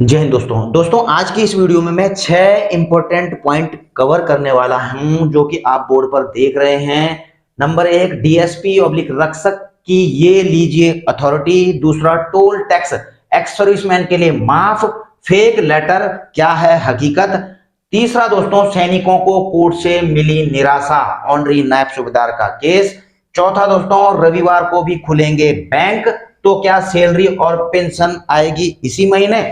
जय हिंद दोस्तों आज की इस वीडियो में मैं 6 इंपॉर्टेंट पॉइंट कवर करने वाला हूं जो कि आप बोर्ड पर देख रहे हैं। नंबर 1 डीएसपी ऑब्लिक रक्षक की ये लीजिए अथॉरिटी। दूसरा टोल टैक्स एक्स सर्विसमैन के लिए माफ, फेक लेटर क्या है हकीकत। तीसरा दोस्तों सैनिकों को कोर्ट से मिली निराशा, ऑनरी नायब सूबेदार का केस। चौथा दोस्तों रविवार को भी खुलेंगे बैंक, तो क्या सैलरी और पेंशन आएगी इसी महीने।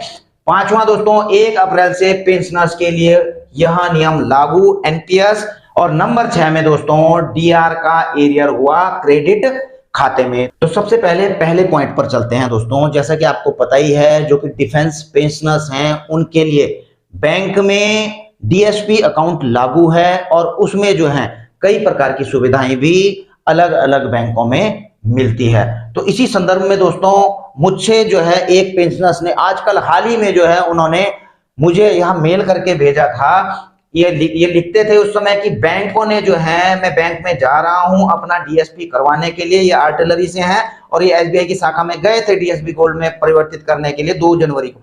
पांचवा दोस्तों 1 अप्रैल से पेंशनर्स के लिए यह नियम लागू, एनपीएस। और नंबर 6 में दोस्तों डीआर का एरियर हुआ क्रेडिट खाते में। तो सबसे पहले पॉइंट पर चलते हैं दोस्तों। जैसा कि आपको पता ही है, जो कि डिफेंस पेंशनर्स हैं उनके लिए बैंक में डीएसपी अकाउंट लागू है और उसमें जो है कई प्रकार की सुविधाएं भी अलग अलग बैंकों में मिलती है। तो इसी संदर्भ में दोस्तों मुझसे जो है एक पेंशनर्स ने आजकल हाल ही में जो है उन्होंने मुझे यहाँ मेल करके भेजा था। ये लिखते थे उस समय कि बैंकों ने जो है, मैं बैंक में जा रहा हूं अपना डीएसपी करवाने के लिए, ये आर्टिलरी से हैं और ये एसबीआई की शाखा में गए थे डीएसपी गोल्ड में परिवर्तित करने के लिए 2 जनवरी को।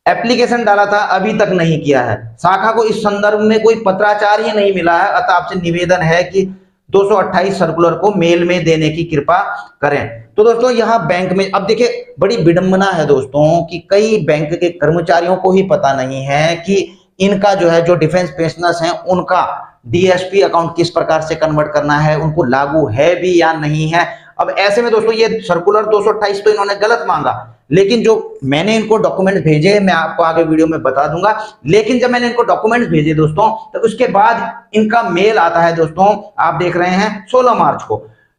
एप्लीकेशन डाला था, अभी तक नहीं किया है। शाखा को इस संदर्भ में कोई पत्राचार ही नहीं मिला है, अतः आपसे निवेदन है कि 228 सर्कुलर को मेल में देने की कृपा करें। तो दोस्तों यहाँ बैंक में अब देखिए बड़ी विडंबना है दोस्तों कि कई बैंक के कर्मचारियों को ही पता नहीं है कि इनका जो है, जो डिफेंस पेंशनर्स हैं उनका डीएसपी अकाउंट किस प्रकार से कन्वर्ट करना है, उनको लागू है भी या नहीं है। अब ऐसे में दोस्तों ये सर्कुलर 228 तो इन्होंने गलत मांगा, लेकिन जो मैंने इनको डॉक्यूमेंट भेजे मैं आपको आगे वीडियो में बता दूंगा। लेकिन जब मैंने इनको डॉक्यूमेंट्स भेजे दोस्तों, तो उसके बाद इनका मेल आता है दोस्तों, आप देख रहे हैं 16 मार्च को,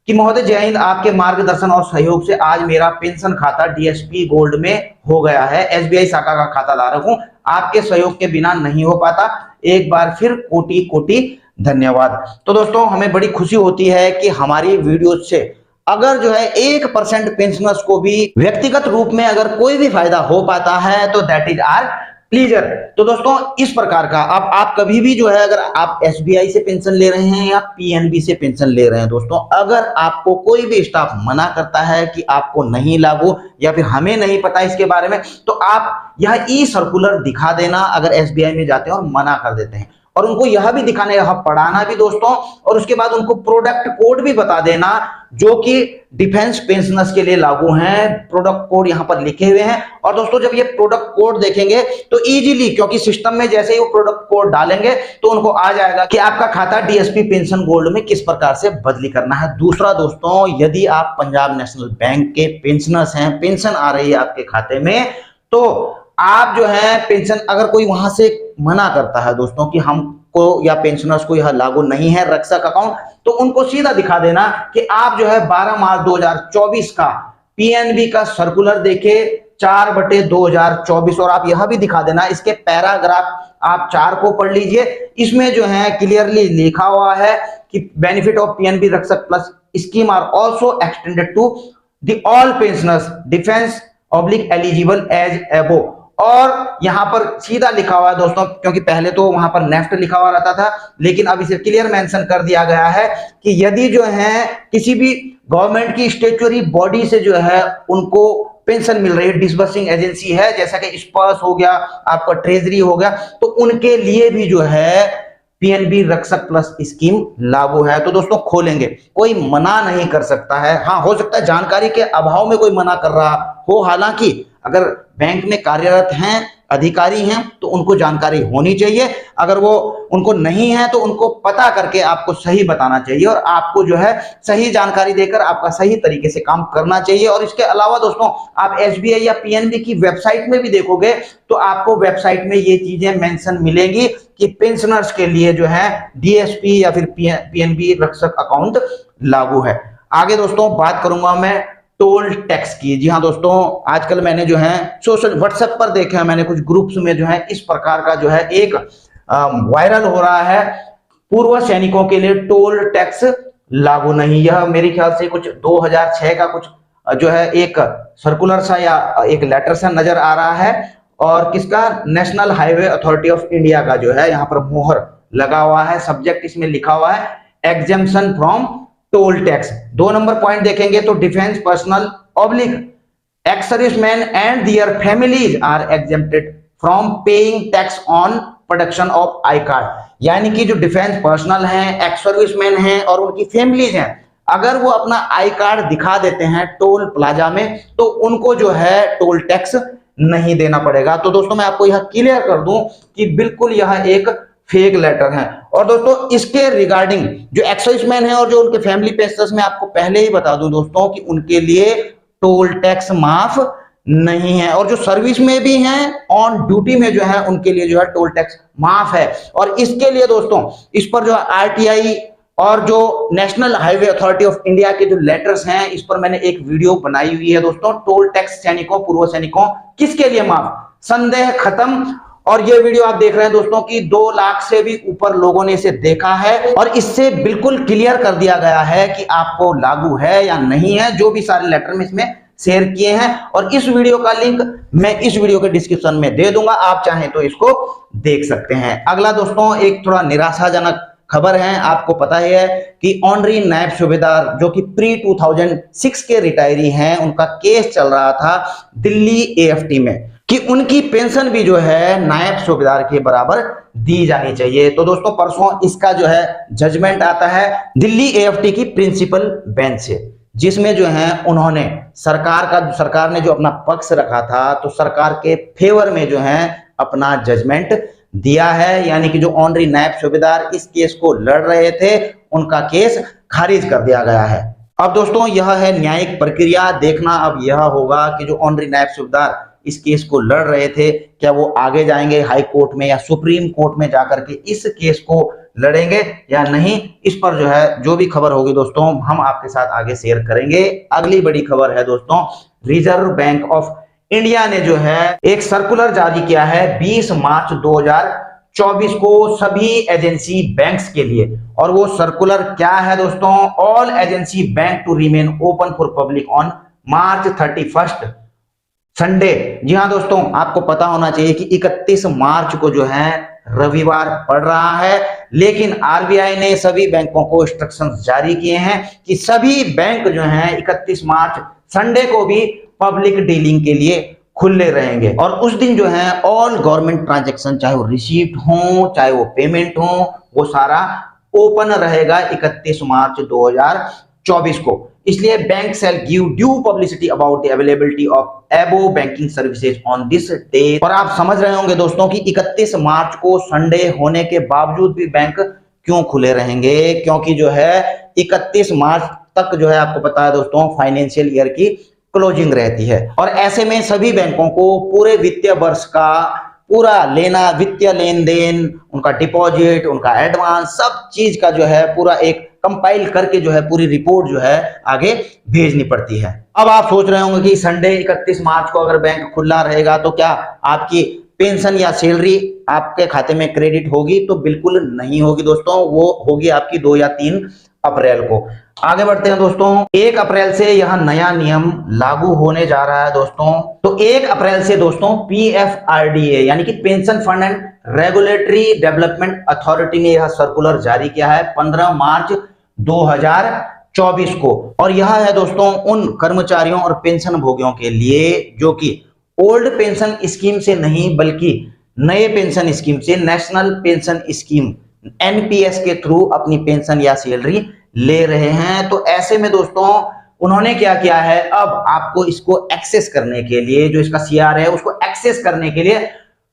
कि महोदय जय हिंद, आपके मार्गदर्शन और सहयोग से आज मेरा पेंशन खाता डीएसपी गोल्ड में हो गया है। एसबीआई शाखा का खाता धारक हूं, आपके सहयोग के बिना नहीं हो पाता। एक बार फिर कोटि कोटि धन्यवाद। तो दोस्तों हमें बड़ी खुशी होती है कि हमारी वीडियो से अगर जो है 1% पेंशनर्स को भी व्यक्तिगत रूप में अगर कोई भी फायदा हो पाता है तो दैट इज आर प्लीजर। तो दोस्तों इस प्रकार का आप कभी भी जो है, अगर आप एसबीआई से पेंशन ले रहे हैं या पीएनबी से पेंशन ले रहे हैं दोस्तों, अगर आपको कोई भी स्टाफ मना करता है कि आपको नहीं लागू या फिर हमें नहीं पता इसके बारे में, तो आप यह ई सर्कुलर दिखा देना अगर एसबीआई में जाते हैं और मना कर देते हैं, और उनको यह भी दिखाना, यह पढ़ाना भी दोस्तों, और उसके बाद उनको प्रोडक्ट कोड भी बता देना जो कि डिफेंस पेंशनर्स के लिए लागू हैं। प्रोडक्ट कोड यहां पर लिखे हुए हैं। और दोस्तों जब ये प्रोडक्ट कोड देखेंगे तो इजीली, क्योंकि सिस्टम में जैसे ही वो प्रोडक्ट कोड डालेंगे तो उनको आ जाएगा कि आपका खाता डीएसपी पेंशन गोल्ड में किस प्रकार से बदली करना है। दूसरा दोस्तों, यदि आप पंजाब नेशनल बैंक के पेंशनर्स हैं, पेंशन आ रही है आपके खाते में, तो आप जो है पेंशन, अगर कोई वहां से मना करता है दोस्तों कि हमको या पेंशनर्स को यह लागू नहीं है रक्षक अकाउंट, तो उनको सीधा दिखा देना कि आप जो है 12 मार्च 2024 का पीएनबी का सर्कुलर देखे 4/2024, और आप यह भी दिखा देना, इसके पैराग्राफ आप 4 को पढ़ लीजिए। इसमें जो है क्लियरली लिखा हुआ है कि benefit of PNB Rakshak plus scheme are also extended to the all pensioners defence oblique eligible as above. और यहां पर सीधा लिखा हुआ है दोस्तों, क्योंकि पहले तो वहां पर नेफ्ट लिखा हुआ रहता था, लेकिन अब इसे क्लियर मेंशन कर दिया गया है कि यदि जो है किसी भी गवर्नमेंट की स्टेचुअरी बॉडी से जो है उनको पेंशन मिल रही है, डिसबर्सिंग एजेंसी है जैसा कि स्पर्श हो गया, आपका ट्रेजरी हो गया, तो उनके लिए भी जो है पीएनबी रक्षक प्लस स्कीम लागू है। तो दोस्तों खोलेंगे, कोई मना नहीं कर सकता है। हाँ, हो सकता है जानकारी के अभाव में कोई मना कर रहा हो, हालांकि अगर बैंक में कार्यरत हैं, अधिकारी हैं, तो उनको जानकारी होनी चाहिए। अगर वो उनको नहीं है तो उनको पता करके आपको सही बताना चाहिए और आपको जो है सही जानकारी देकर आपका सही तरीके से काम करना चाहिए। और इसके अलावा दोस्तों आप एसबीआई या पीएनबी की वेबसाइट में भी देखोगे तो आपको वेबसाइट में ये चीजें मेंशन मिलेंगी कि पेंशनर्स के लिए जो है डीएसपी या फिर पीएनबी रक्षक अकाउंट लागू है। आगे दोस्तों बात करूंगा मैं टोल टैक्स की। जी हाँ दोस्तों, आजकल मैंने जो है सोशल व्हाट्सएप पर देखा है, मैंने कुछ ग्रुप्स में जो है इस प्रकार का जो है एक वायरल हो रहा है, पूर्व सैनिकों के लिए टोल टैक्स लागू नहीं। यह मेरे ख्याल से कुछ 2006 का कुछ जो है एक सर्कुलर सा या एक लेटर सा नजर आ रहा है, और किसका, national highway authority of India का जो है यहाँ पर मोहर लगा हुआ है। सब्जेक्ट इसमें लिखा हुआ है exemption from toll tax. 2 number point देखेंगे तो defence personnel oblique ex serviceman and their families are exempted from paying tax on production of I card. यानी कि जो डिफेंस पर्सनल हैं, एक्स सर्विसमैन हैं और उनकी फैमिलीज हैं, अगर वो अपना आई कार्ड दिखा देते हैं टोल प्लाजा में तो उनको जो है टोल टैक्स नहीं देना पड़ेगा। तो दोस्तों मैं आपको यह क्लियर कर दूं कि बिल्कुल यह एक फेक लेटर है। और दोस्तों इसके रिगार्डिंग जो एक्स सर्विसमैन है और जो उनके फैमिली पेशर्स, में आपको पहले ही बता दूं दोस्तों कि उनके लिए टोल टैक्स माफ नहीं है, और जो सर्विस में भी हैं, ऑन ड्यूटी में जो है, उनके लिए जो है टोल टैक्स माफ है। और इसके लिए दोस्तों इस पर जो आरटीआई और जो national highway authority of India के जो लेटर्स हैं, इस पर मैंने एक वीडियो बनाई हुई है दोस्तों। टोल टैक्स सैनिकों, पूर्व सैनिकों किसके लिए माफ, संदेह खत्म। और ये वीडियो आप देख रहे हैं दोस्तों कि 2 लाख से भी ऊपर लोगों ने इसे देखा है और इससे बिल्कुल क्लियर कर दिया गया है कि आपको लागू है या नहीं है, जो भी सारे लेटर में इसमें शेयर किए हैं। और इस वीडियो का लिंक मैं इस वीडियो के डिस्क्रिप्शन में दे दूंगा, आप चाहें तो इसको देख सकते हैं। अगला दोस्तों एक थोड़ा निराशाजनक खबर है। आपको पता ही है कि ऑनरी नायब सूबेदार जो कि प्री 2006 के रिटायरी हैं, उनका केस चल रहा था दिल्ली एएफटी में कि उनकी पेंशन भी जो है नायब सूबेदार के बराबर दी जानी चाहिए। तो दोस्तों परसों इसका जो है जजमेंट आता है दिल्ली एएफटी की प्रिंसिपल बेंच से, जिसमें जो है उन्होंने सरकार ने जो अपना पक्ष रखा था, तो सरकार के फेवर में जो है अपना जजमेंट दिया है। यानी कि जो ऑनरी नायब सूबेदार इस केस को लड़ रहे थे, उनका केस खारिज कर दिया गया है। अब दोस्तों यह है न्यायिक प्रक्रिया। देखना अब यह होगा कि जो ऑनरी नायब सूबेदार इस केस को लड़ रहे थे, क्या वो आगे जाएंगे हाई कोर्ट में या सुप्रीम कोर्ट में जाकर के इस केस को लड़ेंगे या नहीं। इस पर जो है जो भी खबर होगी दोस्तों हम आपके साथ आगे शेयर करेंगे। अगली बड़ी खबर है दोस्तों, रिजर्व बैंक ऑफ इंडिया ने जो है एक सर्कुलर जारी किया है 20 मार्च 2024 को सभी एजेंसी बैंक्स के लिए। और वो सर्कुलर क्या है दोस्तों, all agency bank to remain open for public on March 31 Sunday. जी हाँ दोस्तों, आपको पता होना चाहिए कि 31 मार्च को जो है रविवार पड़ रहा है, लेकिन आरबीआई ने सभी बैंकों को इंस्ट्रक्शंस जारी किए हैं कि सभी बैंक जो हैं 31 मार्च संडे को भी पब्लिक डीलिंग के लिए खुले रहेंगे। और उस दिन जो है ऑल गवर्नमेंट ट्रांजैक्शन, चाहे वो रिसीप्ट हो चाहे वो पेमेंट हो, वो सारा ओपन रहेगा 31 मार्च 2024 को। इसलिए bank shall give due publicity about the availability of above banking services on this day. और आप समझ रहे होंगे दोस्तों कि 31 मार्च को संडे होने के बावजूद भी बैंक क्यों खुले रहेंगे, क्योंकि जो है 31 मार्च तक जो है आपको पता है दोस्तों फाइनेंशियल ईयर की क्लोजिंग रहती है। और ऐसे में सभी बैंकों को पूरे वित्तीय वर्ष का पूरा लेना, वित्तीय लेन देन, उनका डिपॉजिट, उनका एडवांस, सब चीज का जो है पूरा एक कंपाइल करके जो है पूरी रिपोर्ट जो है आगे भेजनी पड़ती है। अब आप सोच रहे होंगे कि संडे 31 मार्च को अगर बैंक खुला रहेगा तो क्या आपकी पेंशन या सैलरी आपके खाते में क्रेडिट होगी? तो बिल्कुल नहीं होगी दोस्तों, वो होगी आपकी 2 या 3 अप्रैल को। आगे बढ़ते हैं दोस्तों, 1 अप्रैल से यह नया नियम लागू होने जा रहा है दोस्तों। तो 1 अप्रैल से दोस्तों पीएफआरडीए यानी कि pension fund and regulatory development authority ने यह सर्कुलर जारी किया है 15 मार्च 2024 को। और यह है दोस्तों उन कर्मचारियों और पेंशन भोगियों के लिए जो कि ओल्ड पेंशन स्कीम से नहीं बल्कि नए पेंशन स्कीम से, नेशनल पेंशन स्कीम एनपीएस के थ्रू अपनी पेंशन या सैलरी ले रहे हैं। तो ऐसे में दोस्तों उन्होंने क्या किया है, अब आपको इसको एक्सेस करने के लिए, जो इसका सीआर है उसको एक्सेस करने के लिए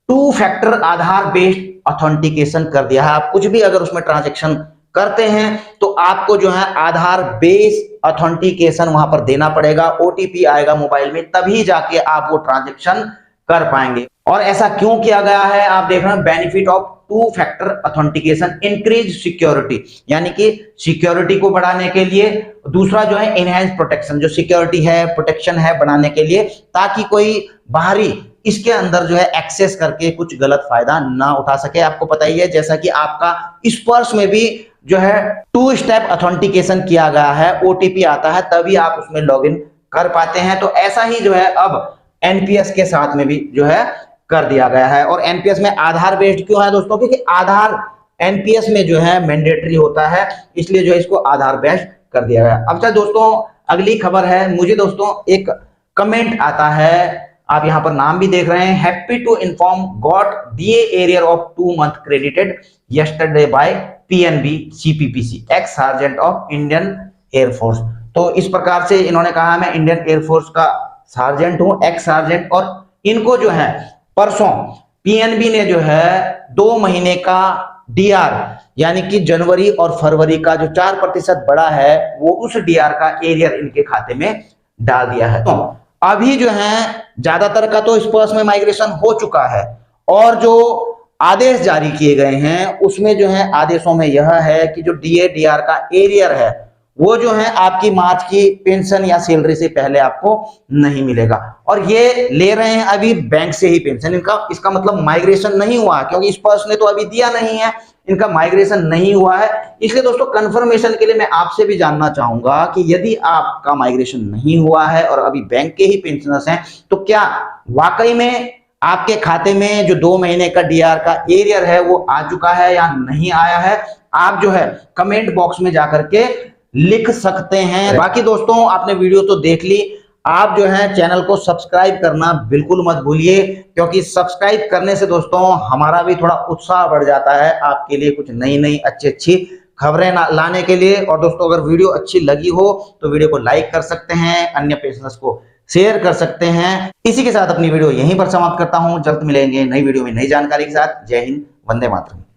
2 फैक्टर आधार बेस्ड ऑथेंटिकेशन कर दिया है। आप कुछ भी अगर उसमें ट्रांजैक्शन करते हैं तो आपको जो है आधार बेस्ड ऑथेंटिकेशन वहां पर देना पड़ेगा, ओटीपी आएगा मोबाइल में, तभी जाके आप वो ट्रांजैक्शन कर पाएंगे। और ऐसा क्यों किया गया है, आप देख रहे हैं benefit of 2 factor authentication increase security, यानी कि सिक्योरिटी को बढ़ाने के लिए। दूसरा जो है एनहांस प्रोटेक्शन, जो सिक्योरिटी है प्रोटेक्शन है बढ़ाने के लिए, ताकि कोई बाहरी इसके अंदर जो है एक्सेस करके कुछ गलत फायदा ना उठा सके। आपको पता ही है जैसा कि आपका इस पर्स में भी जो है 2 स्टेप ऑथेंटिकेशन किया गया है, ओटीपी आता है तभी आप उसमें लॉगिन कर पाते हैं। तो ऐसा ही जो है अब एनपीएस के साथ में भी जो है कर दिया गया है। और एनपीएस में आधार बेस्ड क्यों है दोस्तों, क्योंकि आधार एनपीएस में जो है मैंडेटरी होता है, इसलिए जो है इसको आधार बेस्ड कर दिया गया। अब दोस्तों अगली खबर है, मुझे दोस्तों एक कमेंट आता है आप यहां पर नाम भी देख रहे हैं, happy to inform got DA arrear of 2 month credited yesterday by PNB CPPC ex sergeant of Indian air force. तो इस प्रकार से इन्होंने कहा मैं इंडियन एयरफोर्स का सार्जेंट हूं, एक्स सार्जेंट, और इनको जो है परसों पीएनबी ने जो है 2 महीने का डीआर यानी कि जनवरी और फरवरी का जो 4% बढ़ा है वो उस डीआर का एरियर इनके खाते में डाल दिया है। तो अभी जो है ज्यादातर का तो स्पर्श में माइग्रेशन हो चुका है, और जो आदेश जारी किए गए हैं उसमें जो है आदेशों में यह है कि जो डीए डीआर का एरियर है वो जो है आपकी मार्च की पेंशन या सैलरी से पहले आपको नहीं मिलेगा, और ये ले रहे हैं अभी बैंक से ही पेंशन। इनका इसका मतलब माइग्रेशन नहीं हुआ, क्योंकि स्पर्श ने तो अभी दिया नहीं है, इनका माइग्रेशन नहीं हुआ है। इसलिए दोस्तों कंफर्मेशन के लिए मैं आपसे भी जानना चाहूंगा कि यदि आपका माइग्रेशन नहीं हुआ है और अभी बैंक के ही पेंशनर्स हैं, तो क्या वाकई में आपके खाते में जो 2 महीने का डीआर का एरियर है वो आ चुका है या नहीं आया है? आप जो है कमेंट बॉक्स में जाकर के लिख सकते हैं। बाकी दोस्तों आपने वीडियो तो देख ली, आप जो है चैनल को सब्सक्राइब करना बिल्कुल मत भूलिए, क्योंकि सब्सक्राइब करने से दोस्तों हमारा भी थोड़ा उत्साह बढ़ जाता है आपके लिए कुछ नई नई अच्छी खबरें लाने के लिए। और दोस्तों अगर वीडियो अच्छी लगी हो तो वीडियो को लाइक कर सकते हैं, अन्य पेशेंट्स को शेयर कर सकते हैं। इसी के साथ अपनी वीडियो यहीं पर समाप्त करता हूं। जल्द मिलेंगे नई वीडियो में नई जानकारी के साथ। जय हिंद, वंदे मातरम।